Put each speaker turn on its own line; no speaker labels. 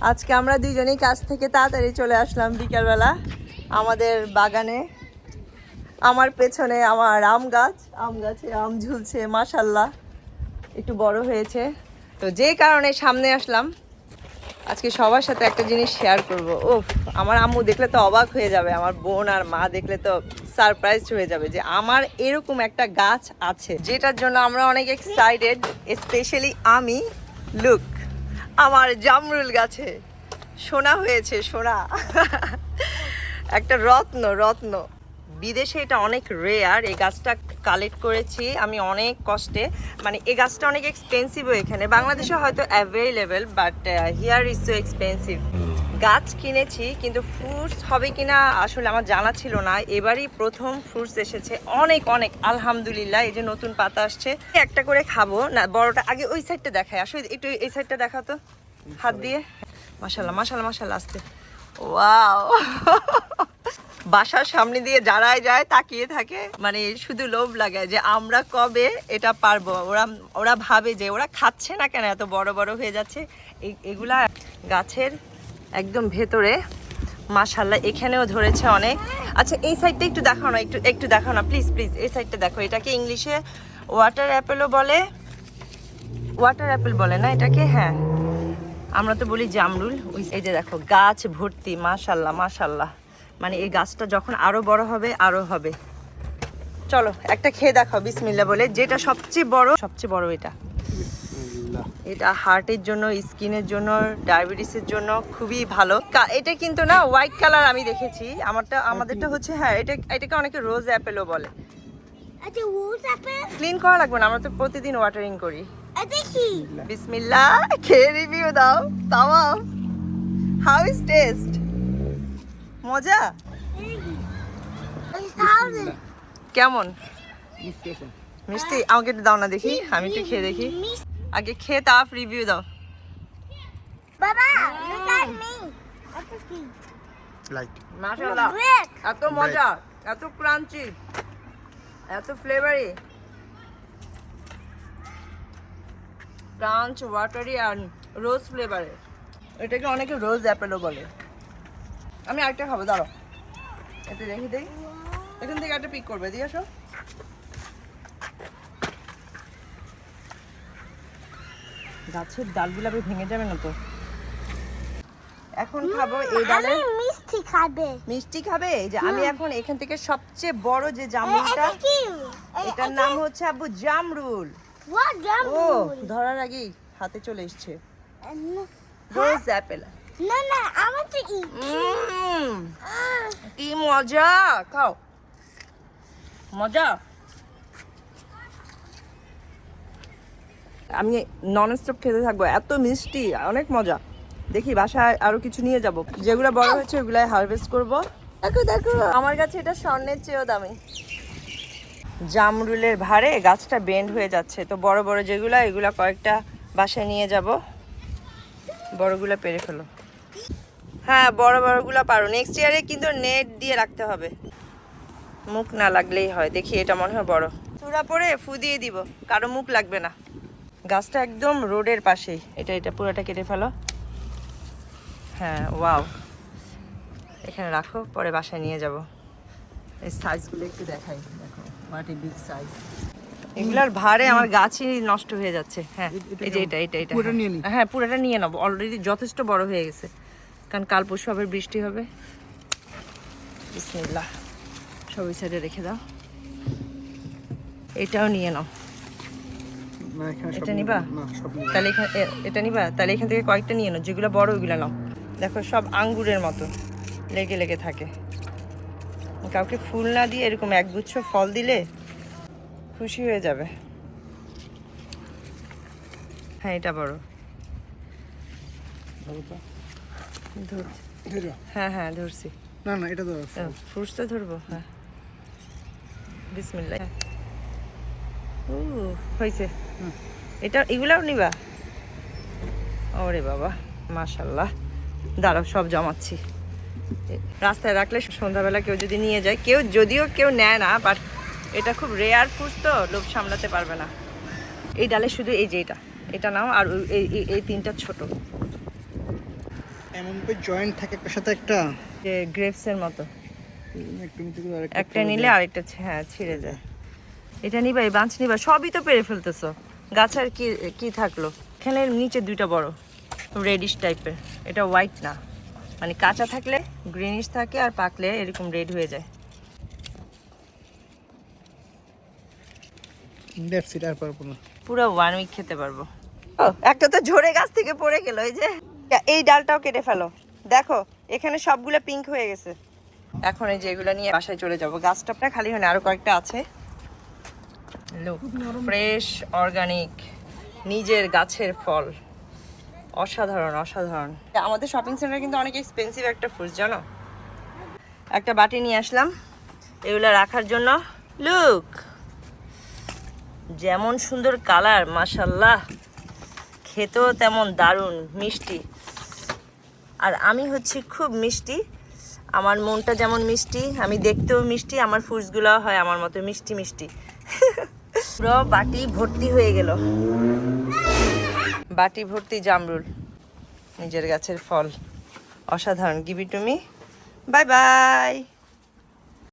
আজকে আমরা দুইজনেই কাজ থেকে তাড়াতাড়ি চলে আসলাম বিকালবেলা আমাদের বাগানে। আমার পেছনে আমার আম গাছে আম ঝুলছে, মাশাল্লাহ একটু বড় হয়েছে। তো যে কারণে সামনে আসলাম, আজকে সবার সাথে একটা জিনিস শেয়ার করব। ওফ, আমার আম্মু দেখলে তো অবাক হয়ে যাবে, আমার বোন আর মা দেখলে তো সারপ্রাইজ হয়ে যাবে যে আমার এরকম একটা গাছ আছে, যেটার জন্য আমরা অনেক এক্সাইটেড। স্পেশালি আমি। লুক, আমার জামরুল গাছে সোনা হয়েছে, সোনা। একটা রত্ন। বিদেশে এটা অনেক রেয়ার। এই গাছটা কালেক্ট করেছি আমি অনেক কষ্টে। মানে এই গাছটা অনেক এক্সপেন্সিভও এখানে, বাংলাদেশে হয়তো available, but here is so expensive. গাছ কিনেছি, কিন্তু ফ্রুটস হবে কিনা আসলে আমার জানা ছিল না। এবারই প্রথম ফ্রুটস এসেছে, অনেক আলহামদুলিল্লাহ। এই যে নতুন পাতা আসছে, একটা করে খাবো না। বড়টা আগে ওই সাইডটা দেখায়, আসলে একটু এই সাইডটা দেখাতো হাত দিয়ে। মাশাল্লাহ আসতে। ওয়াও। বাসার সামনে দিয়ে যারাই যায় তাকিয়ে থাকে, মানে শুধু লোভ লাগে যে আমরা কবে এটা পারবো। ওরা ভাবে যে ওরা খাচ্ছে না কেন, এত বড় হয়ে যাচ্ছে। এগুলা গাছের একদম ভেতরে। মাশাল্লাহ, এখানেও ধরেছে অনেক। আচ্ছা, এই সাইডটা একটু দেখাও না, একটু দেখাও না প্লিজ। এই সাইডটা দেখো। এটাকে ইংলিশে ওয়াটার অ্যাপেলও বলে। ওয়াটার অ্যাপেল বলে না এটাকে? হ্যাঁ, আমরা তো বলি জামরুল। এই যে দেখো, গাছ ভর্তি। মাশাল্লাহ। মানে এই গাছটা যখন আরো বড় হবে। চলো একটা খেয়ে দেখাও বিসমিল্লাহ বলে। যেটা সবচেয়ে বড় এটা হার্টের জন্য, স্কিনের জন্য, ডায়াবেটিসের জন্য খুবই ভালো। এটা কিন্তু না হোয়াইট কালার আমি দেখেছি। আমাদেরটা হচ্ছে, হ্যাঁ, এটাকে অনেকে রোজ অ্যাপেলও বলে। ক্লিন করা লাগবে না, আমরা তো প্রতিদিন ওয়াটারিং করি। বিসমিল্লাহ, খেয়ে রিভিউ দাও। তামাম। How is test? মজা? কেমন মিষ্টি? আমাকে একটু দাও না দেখি, আমি একটু খেয়ে দেখি। আগে খেয়ে তারপর রিভিউ দাও। মাশাআল্লাহ, এত মজা, এত ক্রাঞ্চি, এত ফ্লেভারি। ক্রাঞ্চ, ওয়াটারি আর রোজ ফ্লেভারের। এটাকে অনেকে রোজ অ্যাপেলও বলে। আমি আরেকটা খাবো, দাঁড়াও এটা রেখে দেই। এখান থেকে একটা পিক করবে, দিয়ে আসো। গাছের ডালগুলো আবার ভেঙে যাবে না তো? এখন খাবো এই ডালে। মিষ্টি খাবে? এই যে আমি এখন এখান থেকে সবচেয়ে বড় যে জামরুলটা, এটার নাম হচ্ছে আব্বু জামরুল। ও, ধরার আগেই হাতে চলে এসছে। রোজ অ্যাপেল। কি মজা! খাও, মজা। আমি নন স্টপ খেতে থাকবো, এত মিষ্টি, অনেক মজা। দেখি বাসায় আরো কিছু নিয়ে যাব, যেগুলো বড় হয়েছে ওগুলাই হারভেস্ট করব। দেখো আমার কাছে এটা স্বর্ণের চেয়েও দামি। জামরুলের ভারে গাছটা বেন্ড হয়ে যাচ্ছে, তো বড় যেগুলা, এগুলা কয়েকটা বাসায় নিয়ে যাব। বড়গুলা পেরে ফেলো। হ্যাঁ, বড়গুলা পারো। নেক্সট ইয়ারে কিন্তু নেট দিয়ে রাখতে হবে, মুখ না লাগলেই হয়। দেখি, এটা মনে হয় বড়। চূড়া পরে ফু দিয়ে দিব, কারো মুখ লাগবে না। গাছটা একদম রোডের পাশেই। এটা পুরোটা কেটে ফেলো। হ্যাঁ, ওয়াও। এখানে রাখো, পরে বাসায় নিয়ে যাব। এই সাইজগুলো একটু দেখাই, দেখো হোয়াট এ বিগ সাইজ। এগুলার ভারে আমার গাছই নষ্ট হয়ে যাচ্ছে। হ্যাঁ, এই যে এটা হ্যাঁ, পুরোটা নিয়ে নেবো। অলরেডি যথেষ্ট বড় হয়ে গেছে, কারণ কাল পরশু আবার বৃষ্টি হবে। বিসমিল্লাহ, সব ওই সাইডে রেখে দাও। এটাও নিয়ে নাও। এটা নিবা? তাহলে এটা নিবা? তাহলে এখান থেকে কয়েকটা নিয়ে নাও, যেগুলো বড় ওইগুলো নাও। দেখো, সব আঙ্গুরের মতো লেগে থাকে। কাউকে ফুল না দিয়ে এরকম একগুচ্ছ ফল দিলে খুশি হয়ে যাবে। হ্যাঁ, এটা বড়। হ্যাঁ ধরছি। না এটা ধরো, ফ্রুটস তো ধরবো। হ্যাঁ, বিসমিল্লাহ। ও, হয়েছে। এগুলাও নিবা? ওরে বাবা, মাশাল্লাহ। দাঁড়াও, সব জমাচ্ছি। রাস্তায় রাখলে সন্ধ্যাবেলা কেউ যদি নিয়ে যায়, যদিও কেউ নেয় না, বাট এটা খুব রেয়ার ফ্রুটস, তো লোভ সামলাতে পারবে না। এই ডালে শুধু এই যে এটা নাও, আর এই তিনটা ছোট।
এমন করে জয়েন্ট থাকে একটার সাথে একটা,
যে গ্রেপসের মতো,
একটু নিচে করে আরেকটা
একটা নিলে আরেকটা হ্যাঁ ছিঁড়ে যায়। এটা নিবা, এই বাঁচ নিবা, সবই তো পেরে ফেলতেছো, গাছ আর কি কি থাকলো। এখানে নিচে দুইটা বড় রেডিশ টাইপের, এটা হোয়াইট না, মানে কাঁচা থাকলে গ্রিনিশ থাকে আর পাকলে এরকম রেড হয়ে যায়।
দ্যাটস ইট, আর পারবো না।
পুরো 1 উইক খেতে পারবো। ও একটা তো ঝরে গাছ থেকে পড়ে গেল, এই যে এই ডালটাও কেটে ফেলো, দেখো এখানে সবগুলো পিঙ্ক হয়ে গেছে। এখন এই যে এগুলো নিয়ে বাসায় চলে যাব। গাছটা প্রায় খালি হয় না, আরো কয়েকটা আছে। লুক, ফ্রেশ অর্গানিক নিজের গাছের ফল, অসাধারণ অসাধারণ। আমাদের শপিং সেন্টার কিন্তু অনেক এক্সপেন্সিভ একটা ফ্রুটস, জানো। একটা বাটি নিয়ে আসলাম এগুলো রাখার জন্য। লুক, যেমন সুন্দর কালার, মাশাল্লাহ, খেতেও তেমন দারুণ মিষ্টি। আর আমি হচ্ছি খুব মিষ্টি, আমার মনটা যেমন মিষ্টি, আমি দেখতেও মিষ্টি, আমার ফ্রুটসগুলো হয় আমার মতো মিষ্টি মিষ্টি। পুরো বাটি ভর্তি হয়ে গেল, বাটি ভর্তি জামরুল, নিজের গাছের ফল, অসাধারণ। Give it to me, bye bye.